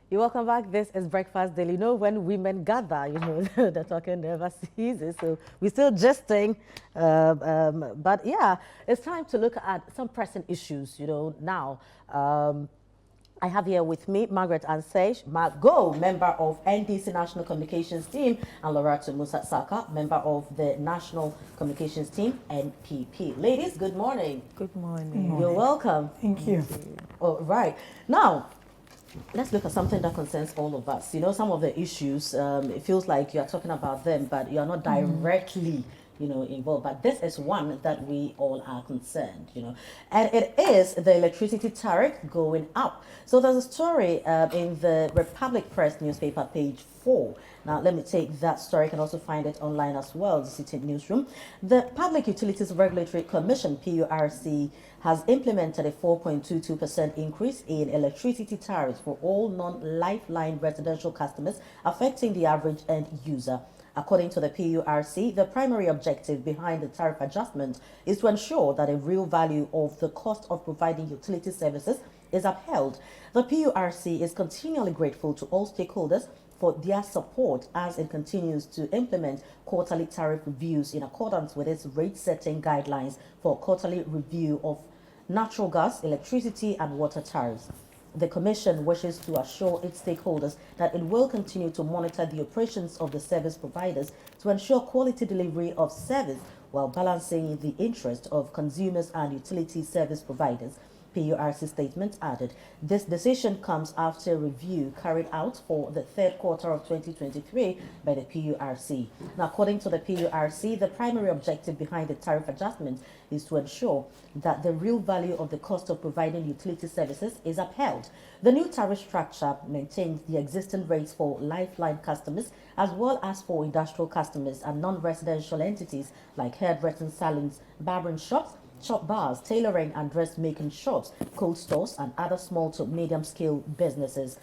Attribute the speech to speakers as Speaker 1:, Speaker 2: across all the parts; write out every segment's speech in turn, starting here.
Speaker 1: You're welcome back. This is Breakfast Daily. You know, when women gather, the talking never ceases. So we're still jesting. But yeah, it's time to look at some pressing issues, now. I have here with me Margaret Ansej, Margot, member of NDC National Communications Team, and Loratu Musa Saka, member of the National Communications Team, NPP. Ladies, good morning.
Speaker 2: Good morning.
Speaker 1: You're welcome.
Speaker 3: Thank you.
Speaker 1: All right. Now, let's look at something that concerns all of us. Some of the issues, it feels like you're talking about them, but you're not directly, involved. But this is one that we all are concerned, And it is the electricity tariff going up. So there's a story in the Republic Press newspaper, page 4. Now, let me take that story. You can also find it online as well, the Citi newsroom. The Public Utilities Regulatory Commission, PURC, has implemented a 4.22% increase in electricity tariffs for all non-lifeline residential customers, affecting the average end user. According to the PURC, the primary objective behind the tariff adjustment is to ensure that a real value of the cost of providing utility services is upheld. The PURC is continually grateful to all stakeholders for their support as it continues to implement quarterly tariff reviews in accordance with its rate-setting guidelines for quarterly review of natural gas, electricity, and water tariffs. The Commission wishes to assure its stakeholders that it will continue to monitor the operations of the service providers to ensure quality delivery of service while balancing the interest of consumers and utility service providers. PURC statement added. This decision comes after a review carried out for the third quarter of 2023 by the PURC. Now, according to the PURC, the primary objective behind the tariff adjustment is to ensure that the real value of the cost of providing utility services is upheld. The new tariff structure maintains the existing rates for lifeline customers as well as for industrial customers and non-residential entities like hairdressing salons, barbering shops, shop bars, tailoring and dressmaking shops, cold stores, and other small to medium-scale businesses.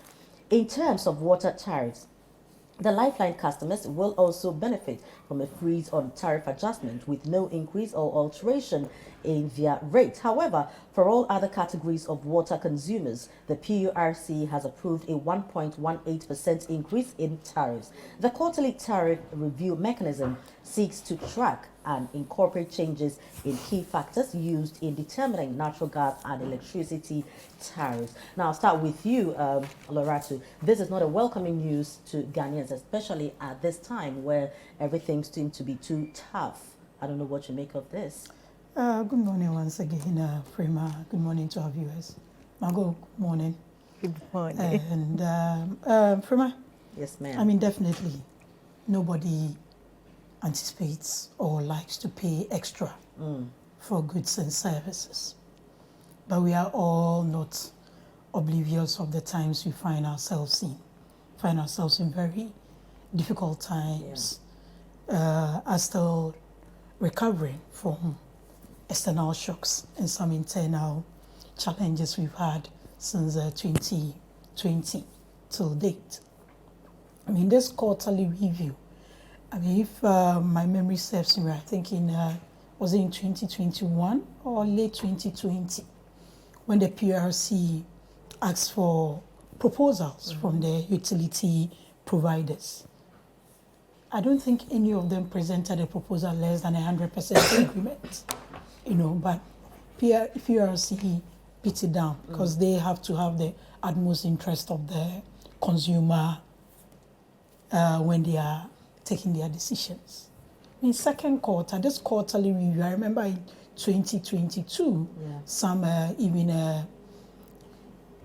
Speaker 1: In terms of water tariffs, the lifeline customers will also benefit from a freeze on tariff adjustment with no increase or alteration in their rate. However, for all other categories of water consumers, the PURC has approved a 1.18% increase in tariffs. The quarterly tariff review mechanism seeks to track and incorporate changes in key factors used in determining natural gas and electricity tariffs. Now, I'll start with you, Loratu. This is not a welcoming news to Ghanaians, especially at this time where everything seems to be too tough. I don't know what you make of this.
Speaker 3: Good morning once again, Prima. Good morning to our viewers. Margot, good morning.
Speaker 2: Good morning.
Speaker 3: And Prima?
Speaker 1: Yes, ma'am.
Speaker 3: I mean, definitely nobody anticipates or likes to pay extra for goods and services. But we are all not oblivious of the times we find ourselves in very difficult times, are still recovering from external shocks and some internal challenges we've had since 2020 till date. I mean, this quarterly review, I mean, if my memory serves me right, I think was it in 2021 or late 2020 when the PRC asked for proposals from the utility providers. I don't think any of them presented a proposal less than 100% increment, but PRC beat it down because they have to have the utmost interest of the consumer when they are taking their decisions. In second quarter, this quarterly review, I remember in 2022, some even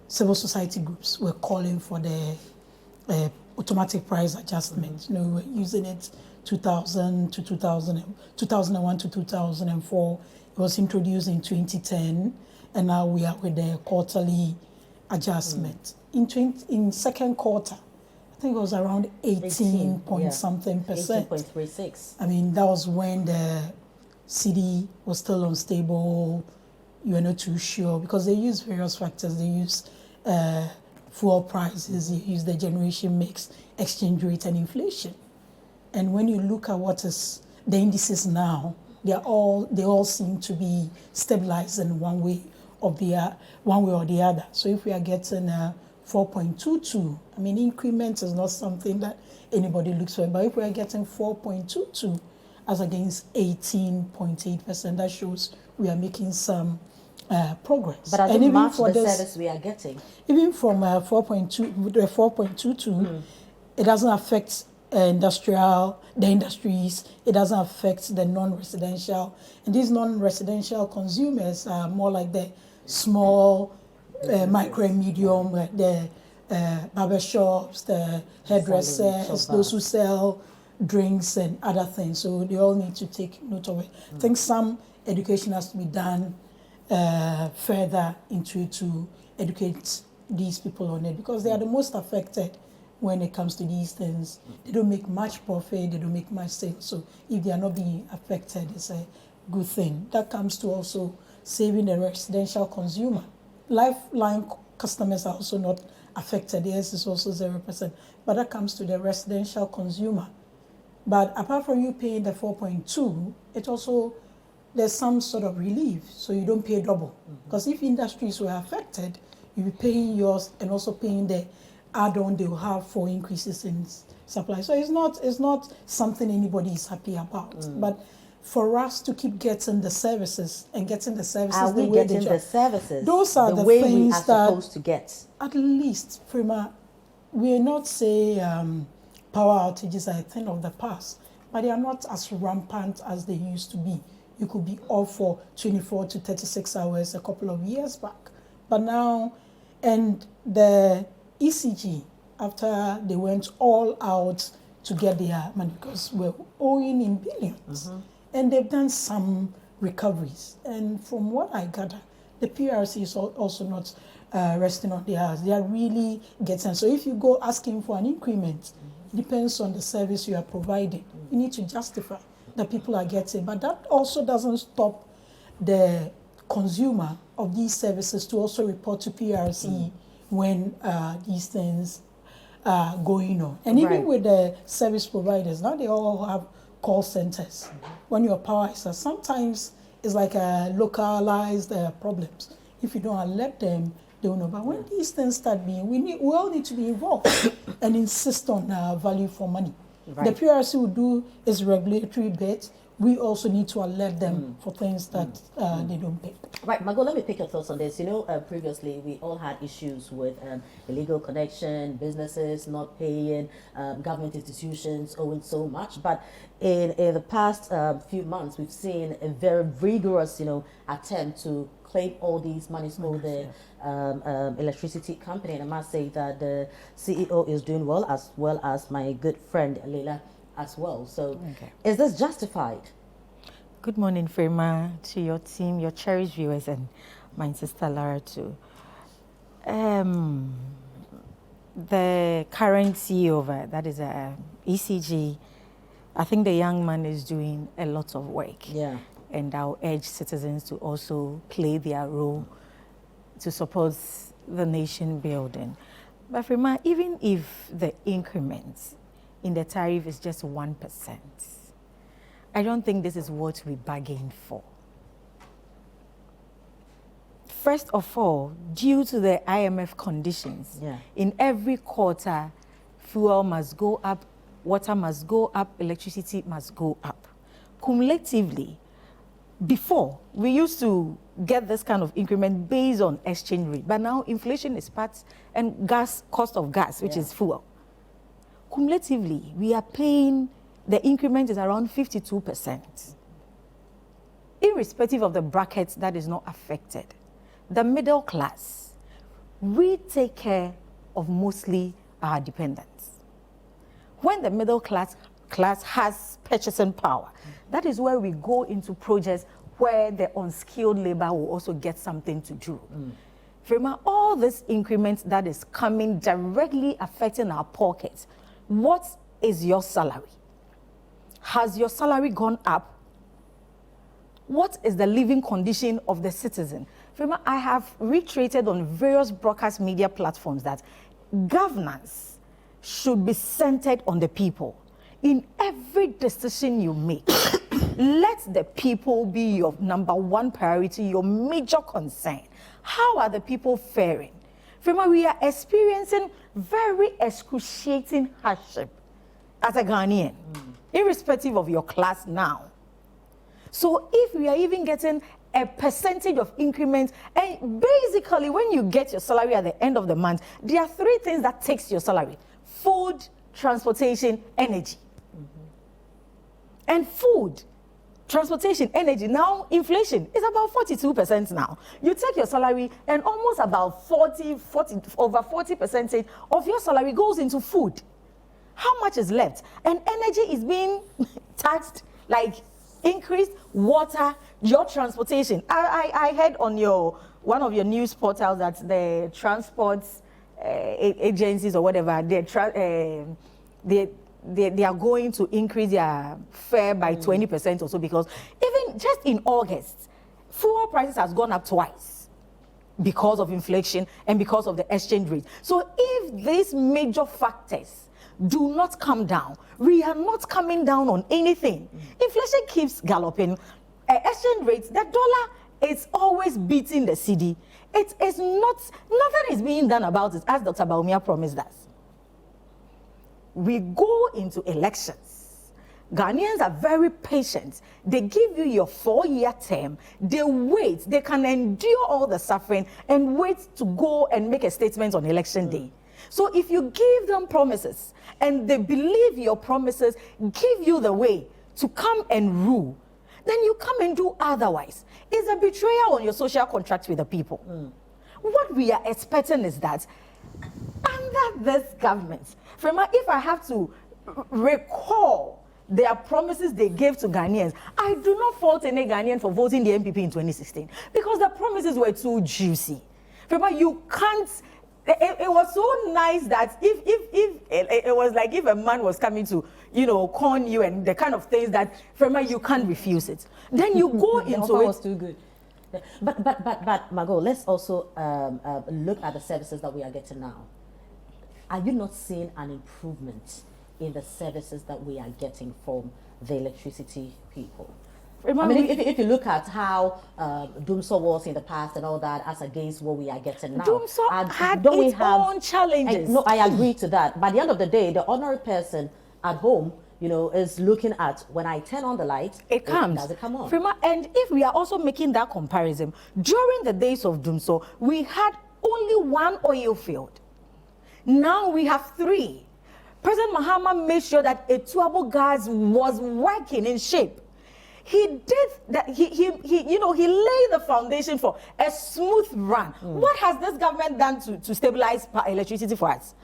Speaker 3: civil society groups were calling for the automatic price adjustment. We were using it 2001 to 2004. It was introduced in 2010, and now we are with the quarterly adjustment. In second quarter, I think it was around 18 point something percent.
Speaker 1: 18.36.
Speaker 3: I mean, that was when the Citi was still unstable. You were not too sure because they use various factors. They use fuel prices, they use the generation mix, exchange rate, and inflation. And when you look at what is the indices now, they all seem to be stabilized in one way or the other. So if we are getting 4.22. I mean, increment is not something that anybody looks for, but if we're getting 4.22 as against 18.8%, that shows we are making some progress.
Speaker 1: But does
Speaker 3: and
Speaker 1: it
Speaker 3: even
Speaker 1: match
Speaker 3: for
Speaker 1: the
Speaker 3: this,
Speaker 1: service we are getting?
Speaker 3: even from 4.22, it doesn't affect the industries, it doesn't affect the non-residential. And these non-residential consumers are more like the small, micro and medium, like the barber shops, the hairdressers, those who sell drinks and other things. So they all need to take note of it. I think some education has to be done further into it to educate these people on it, because they are the most affected when it comes to these things. They don't make much profit, they don't make much sales. So if they are not being affected, it's a good thing. That comes to also saving the residential consumer. Lifeline customers are also not affected. Yes, it's also 0%. But that comes to the residential consumer. But apart from you paying the 4.2, it also, there's some sort of relief, so you don't pay double. Because if industries were affected, you'll be paying yours and also paying the add-on they will have for increases in supply. So it's not something anybody is happy about. But for us to keep getting the services and getting the services
Speaker 1: are
Speaker 3: the
Speaker 1: we
Speaker 3: way
Speaker 1: getting
Speaker 3: they
Speaker 1: the services
Speaker 3: those are the
Speaker 1: way
Speaker 3: things
Speaker 1: we are
Speaker 3: that
Speaker 1: supposed to get?
Speaker 3: at least, Prima, we're not say power outages are a thing of the past, but they are not as rampant as they used to be. You could be off for 24 to 36 hours a couple of years back. But now, and the ECG, after they went all out to get their money, because we're owing in billions, and they've done some recoveries. And from what I gather, the PRC is also not resting on their hands. They are really getting. So if you go asking for an increment, it depends on the service you are providing. You need to justify that people are getting. But that also doesn't stop the consumer of these services to also report to PRC when these things are going on. And even with the service providers, now they all have call centers. When your power is sometimes it's like a localized problems. If you don't alert them, they will know. But when these things start being, we all need to be involved and insist on value for money. The PRC will do its regulatory bit. We also need to alert them for things that they don't pay.
Speaker 1: Right, Margot, let me pick your thoughts on this. You know, previously we all had issues with illegal connection, businesses not paying, government institutions owing so much. But in the past few months, we've seen a very rigorous, attempt to claim all these monies for the electricity company. And I must say that the CEO is doing well as my good friend Leila as well. So is this justified?
Speaker 2: Good morning, Frema, to your team, your cherished viewers, and my sister Lara too. The current CEO of that is ECG. I think the young man is doing a lot of work.
Speaker 1: Yeah.
Speaker 2: And I'll urge citizens to also play their role to support the nation building. But Frema, even if the increment in the tariff is just 1%, I don't think this is what we bargained for. First of all, due to the IMF conditions, in every quarter, fuel must go up, water must go up, electricity must go up. Cumulatively, before, we used to get this kind of increment based on exchange rate, but now inflation is part, and cost of gas, which is fuel. Cumulatively, we are paying, the increment is around 52%. Irrespective of the bracket that is not affected, the middle class, we take care of mostly our dependents. When the middle class has purchasing power, that is where we go into projects where the unskilled labor will also get something to do. Frema, all this increment that is coming directly affecting our pockets, what is your salary? Has your salary gone up? What is the living condition of the citizen? Frema, I have reiterated on various broadcast media platforms that governance should be centered on the people. In every decision you make, let the people be your number one priority, your major concern. How are the people faring? Remember, we are experiencing very excruciating hardship as a Ghanaian, irrespective of your class now. So if we are even getting a percentage of increment, and basically when you get your salary at the end of the month, there are 3 things that takes your salary: food, transportation, energy. And food, transportation, energy, now inflation is about 42% now. You take your salary and almost about over 40% of your salary goes into food. How much is left? And energy is being taxed, like increased water, your transportation. I heard on one of your news portals that the transport agencies or whatever, they are going to increase their fare by 20% or so, because even just in August, fuel prices has gone up twice because of inflation and because of the exchange rate. So if these major factors do not come down, we are not coming down on anything. Inflation keeps galloping. Exchange rates, the dollar is always beating the cedi. It is not, nothing is being done about it, as Dr. Baumia promised us. We go into elections. Ghanaians are very patient. They give you your 4-year term. They wait. They can endure all the suffering and wait to go and make a statement on election day. So if you give them promises and they believe your promises give you the way to come and rule, then you come and do otherwise. It's a betrayal on your social contract with the people. What we are expecting is that under this government, if I have to recall their promises they gave to Ghanaians, I do not fault any Ghanaian for voting the MPP in 2016 because the promises were too juicy. Remember, you can't. It was so nice that if it was like if a man was coming to, con you and the kind of things that, remember, you can't refuse it. Then you go into
Speaker 1: offer
Speaker 2: it.
Speaker 1: Was too good. But Margot, let's also look at the services that we are getting now. Are you not seeing an improvement in the services that we are getting from the electricity people?
Speaker 2: Remember,
Speaker 1: if you look at how Dumso was in the past and all that, as against what we are getting now,
Speaker 2: Dumso had its own challenges.
Speaker 1: No, I agree to that. By the end of the day, the ordinary person at home, is looking at, when I turn on the light,
Speaker 2: it comes.
Speaker 1: Does it come on?
Speaker 2: And if we are also making that comparison, during the days of Dumso, we had only 1 oil field. Now we have 3. President Mahama made sure that Etuabo gas was working in shape. He did that. He laid the foundation for a smooth run. What has this government done to stabilize electricity for us?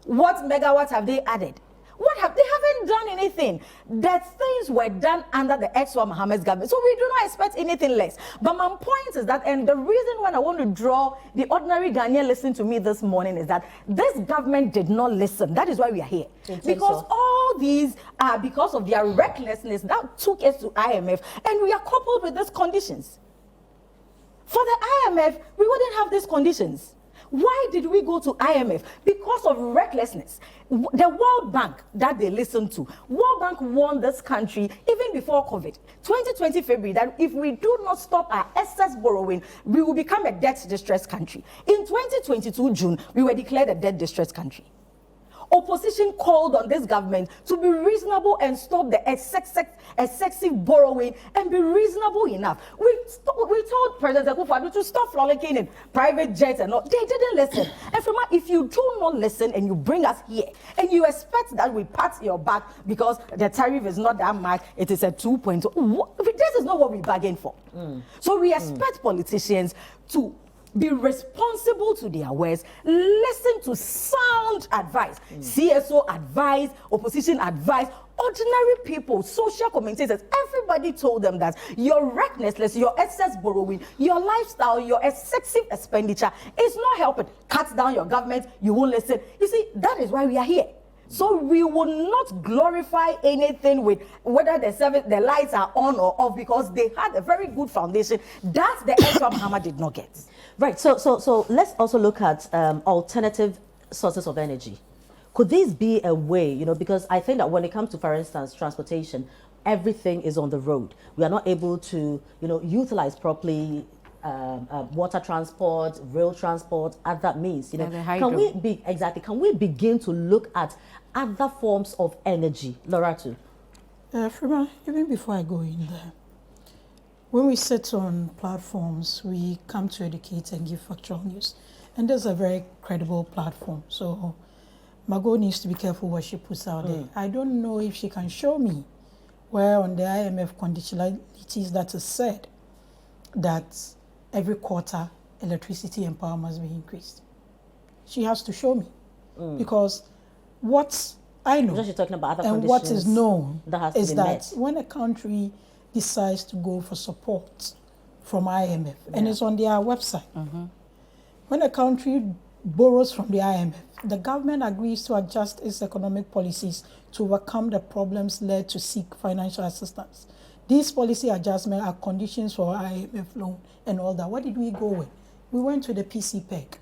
Speaker 2: What megawatts have they added? They haven't done anything. That things were done under the ex-Wa Mohammed's government. So we do not expect anything less. But my point is that, and the reason why I want to draw the ordinary Ghanaian listening to me this morning is that this government did not listen. That is why we are here. Because all these are because of their recklessness that took us to IMF, and we are coupled with these conditions. For the IMF, we wouldn't have these conditions. Why did we go to IMF? Because of recklessness. The World Bank that they listened to, World Bank warned this country even before COVID, 2020 February, that if we do not stop our excess borrowing, we will become a debt-distressed country. In 2022 June, we were declared a debt-distressed country. Opposition called on this government to be reasonable and stop the excessive borrowing and be reasonable enough. We told President Akufo-Addo to stop frolicking in private jets and all. They didn't listen. And if you do not listen and you bring us here and you expect that we pat your back because the tariff is not that much, it is a 2.0. This is not what we bargained for. So we expect politicians to be responsible to their words, listen to sound advice, CSO advice, opposition advice, ordinary people, social commentators. Everybody told them that your recklessness, your excess borrowing, your lifestyle, your excessive expenditure is not helping. Cut down your government, you won't listen. You see, that is why we are here. So we will not glorify anything with whether the lights are on or off, because they had a very good foundation that the extra Muhammad did not get.
Speaker 1: Right. So let's also look at alternative sources of energy. Could this be a way, because I think that when it comes to, for instance, transportation, everything is on the road. We are not able to, utilize properly water transport, rail transport, other means. You know,
Speaker 2: And the hydro.
Speaker 1: Can we begin to look at other forms of energy, Loratu?
Speaker 3: Frima, even before I go in there, when we sit on platforms, we come to educate and give factual news. And there's a very credible platform. So Margot needs to be careful what she puts out there. I don't know if she can show me where on the IMF conditionalities that is said that every quarter electricity and power must be increased. She has to show me. Because what I know
Speaker 1: Just talking about other
Speaker 3: and what is
Speaker 1: conditions
Speaker 3: known
Speaker 1: that has to
Speaker 3: is
Speaker 1: be
Speaker 3: that
Speaker 1: met.
Speaker 3: when a country decides to go for support from IMF, and it's on their website, when a country borrows from the IMF, the government agrees to adjust its economic policies to overcome the problems led to seek financial assistance. These policy adjustments are conditions for IMF loan and all that. What did we go with? We went to the PCPEG,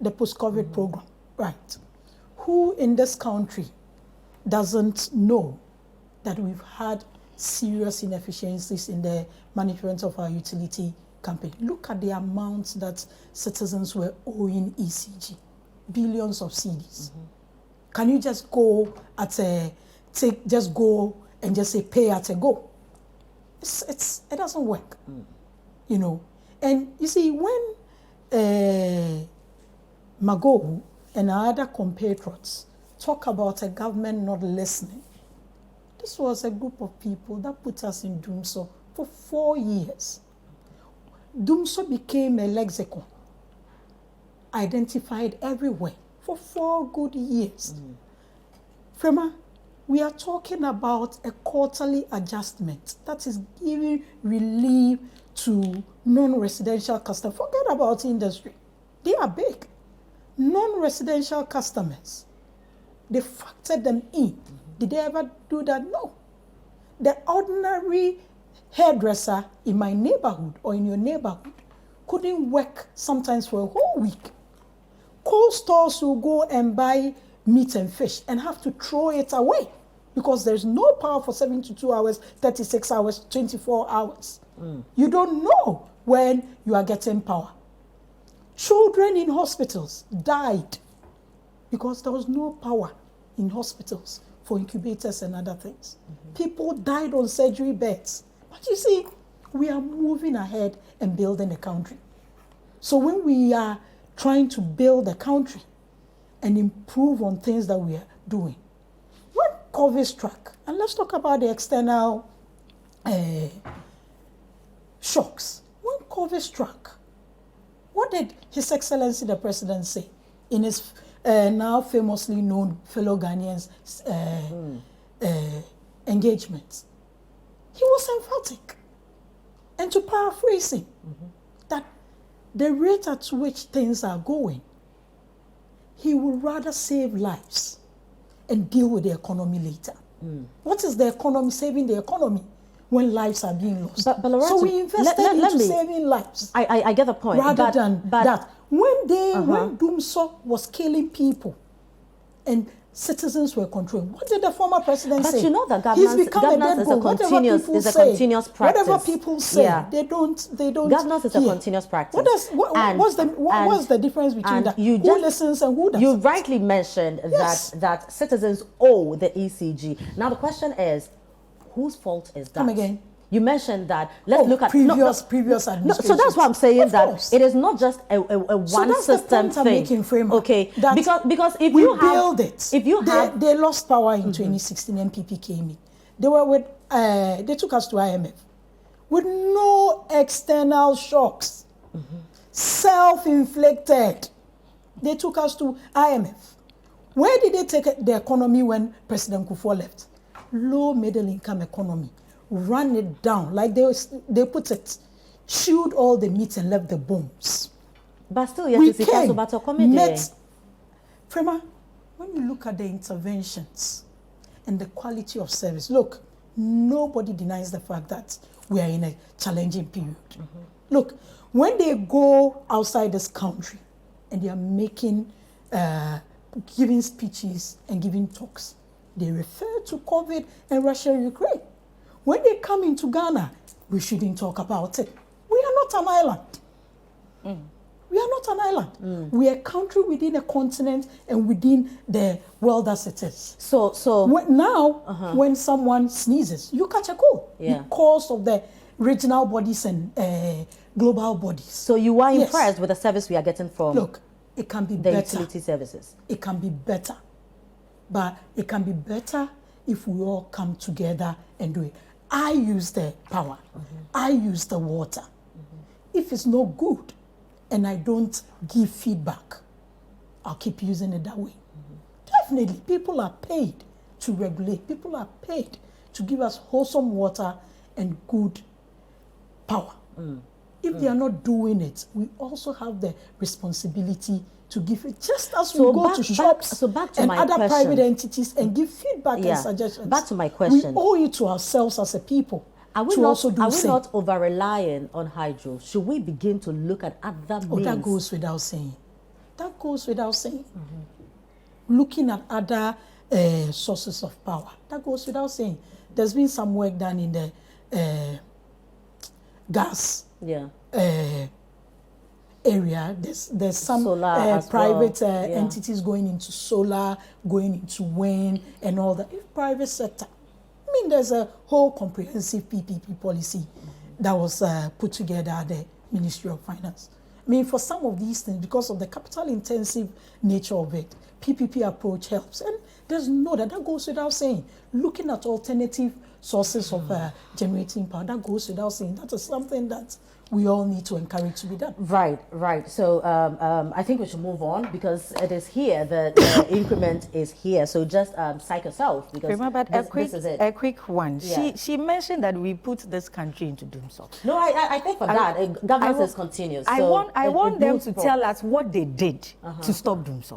Speaker 3: the post-COVID program, right? Who in this country doesn't know that we've had serious inefficiencies in the management of our utility company? Look at the amounts that citizens were owing ECG, billions of cedis. Can you just go and just say pay at a go? It doesn't work, you know. And you see, when Margot and our other compatriots talk about a government not listening, this was a group of people that put us in Dumso for 4 years. Dumso became a lexicon, identified everywhere for 4 good years. Frema, we are talking about a quarterly adjustment that is giving relief to non-residential customers. Forget about industry. They are big. Non-residential customers, they factored them in. Did they ever do that? No. The ordinary hairdresser in my neighborhood or in your neighborhood couldn't work sometimes for a whole week. Cold stores will go and buy meat and fish and have to throw it away because there's no power for 72 hours, 36 hours, 24 hours. You don't know when you are getting power. Children in hospitals died because there was no power in hospitals for incubators and other things. People died on surgery beds. But you see, we are moving ahead and building a country. So when we are trying to build a country and improve on things that we are doing, when COVID struck, and let's talk about the external shocks. When COVID struck, what did His Excellency the President say in his now famously known fellow Ghanaians engagements? He was emphatic. And to paraphrase him, that the rate at which things are going, he would rather save lives and deal with the economy later. What is the economy, saving the economy when lives are being lost?
Speaker 1: But Loretta,
Speaker 3: so we invested into saving lives.
Speaker 1: I get the point.
Speaker 3: Rather than that. When Dumso was killing people and citizens were controlled, what did the former president say?
Speaker 1: But you know that
Speaker 3: He's become
Speaker 1: governance
Speaker 3: a dead goat.
Speaker 1: is a continuous practice.
Speaker 3: Whatever people say, they don't.
Speaker 1: Governance is a continuous practice.
Speaker 3: What's the difference between that? Who listens and who doesn't?
Speaker 1: You rightly mentioned that citizens owe the ECG. Now the question is, whose fault is that?
Speaker 3: Come again.
Speaker 1: You mentioned that. Let's look at
Speaker 3: previous administrations.
Speaker 1: So that's what I'm saying. That it is not just a one system thing.
Speaker 3: I'm making, Framer.
Speaker 1: Okay, because if
Speaker 3: we
Speaker 1: you
Speaker 3: build it,
Speaker 1: if you have,
Speaker 3: they lost power in 2016. NPP came in. They were with. They took us to IMF with no external shocks, self-inflicted. They took us to IMF. Where did they take the economy when President Kufuor left? Low middle income economy. Run it down, like they put it, chewed all the meat and left the bones.
Speaker 1: But still, yes, it's also about a comedy.
Speaker 3: Frema, when you look at the interventions and the quality of service, look, nobody denies the fact that we are in a challenging period. Look, when they go outside this country and they are making, giving speeches and giving talks, they refer to COVID and Russia, Ukraine. When they come into Ghana, we shouldn't talk about it. We are not an island. We are not an island. We are a country within a continent and within the world as it is.
Speaker 1: So
Speaker 3: When someone sneezes, you catch a cold because of the regional bodies and global bodies.
Speaker 1: So you are impressed with the service we are getting from
Speaker 3: Look, it can be
Speaker 1: the
Speaker 3: better.
Speaker 1: utility services.
Speaker 3: It can be better. But it can be better if we all come together and do it. I use the power. I use the water. If it's not good and I don't give feedback, I'll keep using it that way. Definitely, people are paid to regulate. People are paid to give us wholesome water and good power. If they are not doing it, we also have the responsibility to give it, just as we go to shops and other private entities and give feedback and suggestions.
Speaker 1: Back to my question.
Speaker 3: We owe it to ourselves as a people
Speaker 1: Are we
Speaker 3: to
Speaker 1: not,
Speaker 3: also do
Speaker 1: are
Speaker 3: the
Speaker 1: we
Speaker 3: same.
Speaker 1: not over-relying on hydro? Should we begin to look at other means?
Speaker 3: That goes without saying. That goes without saying. Looking at other sources of power. That goes without saying. There's been some work done in the gas area. There's some private entities going into solar, going into wind and all that. If private sector, I mean, there's a whole comprehensive PPP policy that was put together at the Ministry of Finance. I mean, for some of these things, because of the capital intensive nature of it, PPP approach helps. And there's that goes without saying. Looking at alternative sources of generating power, that goes without saying. That is something that we all need to encourage to be done.
Speaker 1: Right. So I think we should move on because it is here, the increment is here. So just psych yourself because
Speaker 2: Remember,
Speaker 1: this is it.
Speaker 2: A quick one.
Speaker 1: Yeah.
Speaker 2: She mentioned that we put this country into doomsday.
Speaker 1: No, I think for that, governance is continuous.
Speaker 2: I
Speaker 1: so
Speaker 2: want them to tell us what they did to stop doomsday.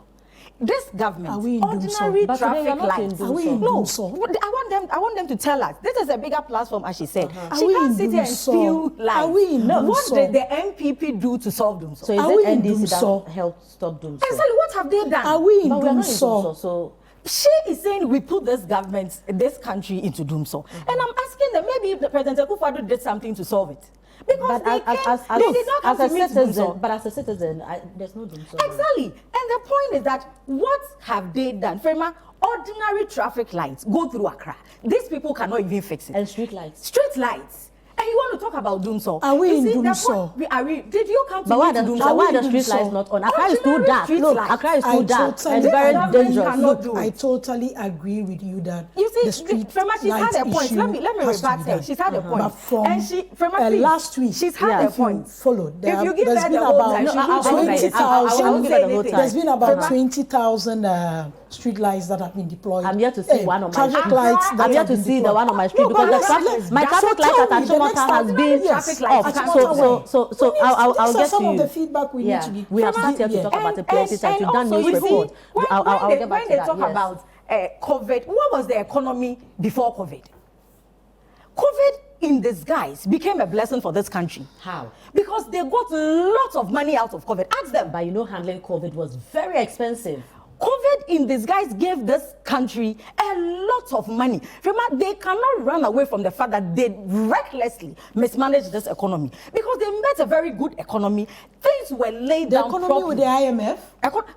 Speaker 2: This government,
Speaker 3: Are we in
Speaker 2: ordinary
Speaker 3: doomsday?
Speaker 2: traffic lights.
Speaker 3: Are we in
Speaker 2: No,
Speaker 3: doomsday?
Speaker 2: I want them to tell us. This is a bigger platform, as she said.
Speaker 3: Are
Speaker 2: She
Speaker 3: we
Speaker 2: can't
Speaker 3: in
Speaker 2: sit here and
Speaker 3: doomsday?
Speaker 2: spew lies.
Speaker 3: Are we in
Speaker 2: What
Speaker 3: doomsday?
Speaker 2: did the MPP do to solve doomsday?
Speaker 1: So is
Speaker 3: Are we
Speaker 1: it
Speaker 3: in
Speaker 1: NDC
Speaker 3: doomsday?
Speaker 1: that helped stop doomsday?
Speaker 2: Exactly, what have they done?
Speaker 3: Are we in
Speaker 1: But we are not in
Speaker 3: doomsday?
Speaker 1: doomsday, so
Speaker 2: She is saying we put this government, this country into doomsday. And I'm asking them, maybe if the President Akufo-Addo did something to solve it. Because
Speaker 1: but
Speaker 2: they did not come
Speaker 1: as
Speaker 2: to
Speaker 1: a
Speaker 2: meet
Speaker 1: citizen,
Speaker 2: doomsday.
Speaker 1: but as a citizen, there's no doomsday.
Speaker 2: Exactly. And the point is that what have they done? Frema, ordinary traffic lights go through Accra. These people cannot even fix it.
Speaker 1: And street lights.
Speaker 2: Street lights. And you want to talk about doomsday?
Speaker 3: Are we
Speaker 2: You
Speaker 3: in
Speaker 2: see,
Speaker 3: doomsday?
Speaker 2: Did you come to
Speaker 1: But why
Speaker 2: meet
Speaker 1: the
Speaker 2: doomsday?
Speaker 3: we
Speaker 1: street
Speaker 3: doomsday?
Speaker 1: lights not on? Accra is too
Speaker 2: Ordinary
Speaker 1: dark.
Speaker 2: street
Speaker 1: Look,
Speaker 2: lights.
Speaker 1: Accra is
Speaker 3: I
Speaker 1: too dark
Speaker 3: totally
Speaker 1: and very
Speaker 2: agree.
Speaker 1: dangerous.
Speaker 2: Cannot do
Speaker 3: I
Speaker 2: it.
Speaker 3: totally agree with you that
Speaker 2: You see,
Speaker 3: the street
Speaker 2: Frema, she's had
Speaker 3: light
Speaker 2: a point.
Speaker 3: issue
Speaker 2: Let me
Speaker 3: has to
Speaker 2: rebut
Speaker 3: be
Speaker 2: her.
Speaker 3: done.
Speaker 2: She's had a point.
Speaker 3: But from
Speaker 2: And she, Frema, please,
Speaker 3: last week,
Speaker 2: she's had a
Speaker 3: if you
Speaker 2: point.
Speaker 3: followed,
Speaker 2: If you give
Speaker 3: there's
Speaker 2: her
Speaker 3: been
Speaker 2: the whole
Speaker 3: about
Speaker 2: time,
Speaker 1: No,
Speaker 2: she
Speaker 1: I'll
Speaker 2: will
Speaker 1: give
Speaker 2: say
Speaker 1: her the whole
Speaker 2: anything.
Speaker 1: time.
Speaker 3: there's been about
Speaker 2: Frema,
Speaker 3: 20,000 street lights that have been deployed.
Speaker 1: I'm here to see one on my
Speaker 3: traffic
Speaker 1: street.
Speaker 3: lights that
Speaker 1: I'm here
Speaker 3: have
Speaker 1: to
Speaker 3: been
Speaker 1: see the
Speaker 3: deployed.
Speaker 1: one on my street
Speaker 3: No,
Speaker 1: because
Speaker 3: but
Speaker 1: the traffic, my
Speaker 3: so
Speaker 1: traffic light
Speaker 3: tell
Speaker 1: at
Speaker 3: me, the
Speaker 1: Achimota
Speaker 3: next
Speaker 1: has
Speaker 3: time-
Speaker 1: been
Speaker 3: yes,
Speaker 2: traffic lights.
Speaker 1: off.
Speaker 2: Achimota
Speaker 1: So I'll
Speaker 3: these
Speaker 1: get
Speaker 3: are some
Speaker 1: to
Speaker 3: of
Speaker 1: you.
Speaker 3: the feedback we need to give.
Speaker 1: We have
Speaker 3: Frema,
Speaker 1: sat here to
Speaker 3: yeah.
Speaker 1: talk about it plenty times. You've done
Speaker 2: also,
Speaker 1: news
Speaker 2: you see,
Speaker 1: report. I'll get back
Speaker 2: when
Speaker 1: to
Speaker 2: they
Speaker 1: that.
Speaker 2: talk
Speaker 1: Yes.
Speaker 2: about COVID, what was the economy before COVID? COVID in disguise became a blessing for this country.
Speaker 1: How?
Speaker 2: Because they got lots of money out of COVID. Ask them.
Speaker 1: But you know, handling COVID was very expensive.
Speaker 2: COVID in disguise gave this country a lot of money. Remember, they cannot run away from the fact that they recklessly mismanaged this economy because they met a very good economy. Things were laid
Speaker 3: The
Speaker 2: down
Speaker 3: economy
Speaker 2: properly.
Speaker 3: with the IMF.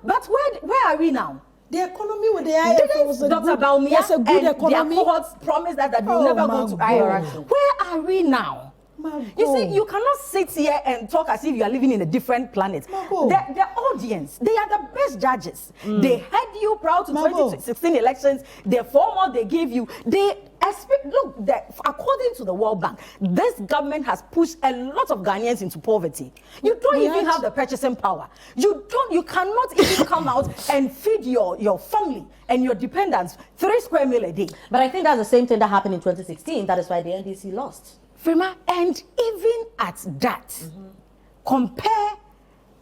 Speaker 2: But where are we now?
Speaker 3: The economy with the IMF was
Speaker 2: Didn't
Speaker 3: a
Speaker 2: Dr.
Speaker 3: good,
Speaker 2: Baumia
Speaker 3: was a good
Speaker 2: and
Speaker 3: economy.
Speaker 2: their cohorts promised that we'll
Speaker 3: Oh,
Speaker 2: never
Speaker 3: my
Speaker 2: go to
Speaker 3: God.
Speaker 2: IMF? Where are we now? You see, you cannot sit here and talk as if you are living in a different planet. The audience, they are the best judges. They had you proud to 2016 elections. The format they gave you, they expect. Look, according to the World Bank, this government has pushed a lot of Ghanaians into poverty. You don't even have the purchasing power. You cannot even come out and feed your family and your dependents 3 square meal a day.
Speaker 1: But I think that's the same thing that happened in 2016. That is why the NDC lost.
Speaker 2: Frema, and even at that, compare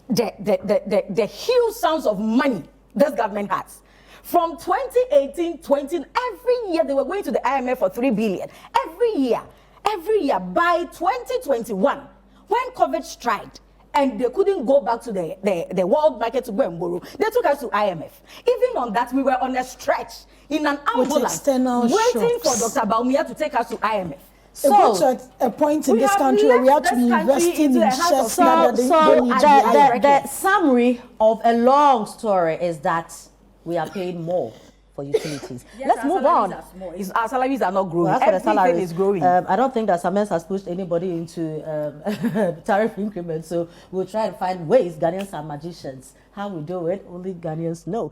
Speaker 2: the huge sums of money this government has. From 2018, every year they were going to the IMF for 3 billion. Every year. By 2021, when COVID struck and they couldn't go back to the world market to go and borrow, they took us to IMF. Even on that, we were on a stretch in an ambulance waiting for Dr. Baumia to take us to IMF.
Speaker 3: It got to a point in
Speaker 2: we
Speaker 3: this
Speaker 2: have
Speaker 3: country where we have
Speaker 2: left
Speaker 3: to be
Speaker 2: this country
Speaker 3: investing
Speaker 2: into
Speaker 3: in
Speaker 2: a house of
Speaker 3: chefs
Speaker 1: So,
Speaker 3: that they don't need to be hired.
Speaker 1: the summary of a long story is that we are paying more for utilities. Let's move on.
Speaker 2: Our salaries are not growing.
Speaker 1: Well, as for the
Speaker 2: Everything
Speaker 1: salaries,
Speaker 2: is growing.
Speaker 1: I don't think that Siemens has pushed anybody into tariff increments. So we'll try to find ways. Ghanaians are magicians. How we do it, only Ghanaians know.